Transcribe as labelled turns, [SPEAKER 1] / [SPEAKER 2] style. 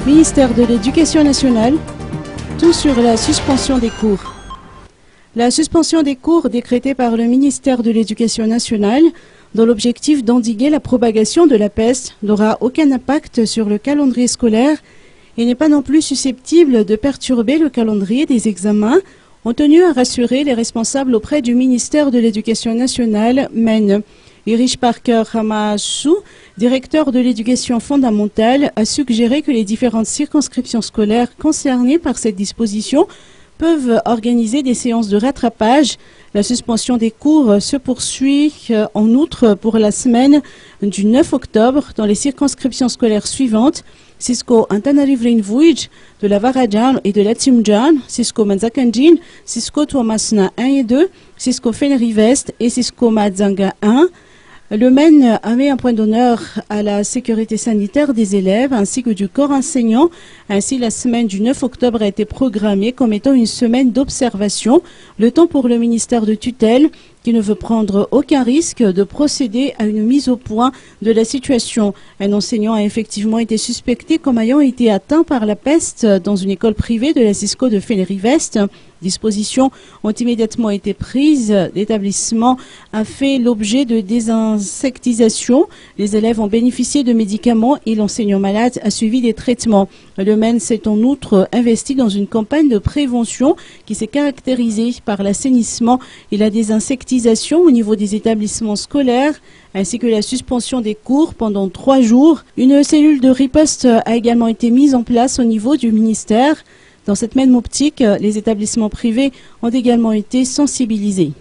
[SPEAKER 1] Ministère de l'Éducation nationale, tout sur la suspension des cours. La suspension des cours décrétée par le ministère de l'Éducation nationale dans l'objectif d'endiguer la propagation de la peste n'aura aucun impact sur le calendrier scolaire et n'est pas non plus susceptible de perturber le calendrier des examens, ont tenu à rassurer les responsables auprès du ministère de l'Éducation nationale, MEN. Irish Parker Hamasu, directeur de l'éducation fondamentale, a suggéré que les différentes circonscriptions scolaires concernées par cette disposition peuvent organiser des séances de rattrapage. La suspension des cours se poursuit en outre pour la semaine du 9 octobre dans les circonscriptions scolaires suivantes: Cisco Antananarivo de la Varadjan et de la Tsimjan, Cisco Manzakanjin, Cisco Tuamasna 1 et 2, Cisco Feneri-Vest et Cisco Madzanga 1. Le MEN a mis un point d'honneur à la sécurité sanitaire des élèves ainsi que du corps enseignant. Ainsi, la semaine du 9 octobre a été programmée comme étant une semaine d'observation, le temps pour le ministère de tutelle, qui ne veut prendre aucun risque, de procéder à une mise au point de la situation. Un enseignant a effectivement été suspecté comme ayant été atteint par la peste dans une école privée de la Cisco de Feneri-Vest. Dispositions ont immédiatement été prises. L'établissement a fait l'objet de désinsectisation. Les élèves ont bénéficié de médicaments et l'enseignant malade a suivi des traitements. Le MEN s'est en outre investi dans une campagne de prévention qui s'est caractérisée par l'assainissement et la désinsectisation au niveau des établissements scolaires, ainsi que la suspension des cours pendant 3 jours. Une cellule de riposte a également été mise en place au niveau du ministère. Dans cette même optique, les établissements privés ont également été sensibilisés.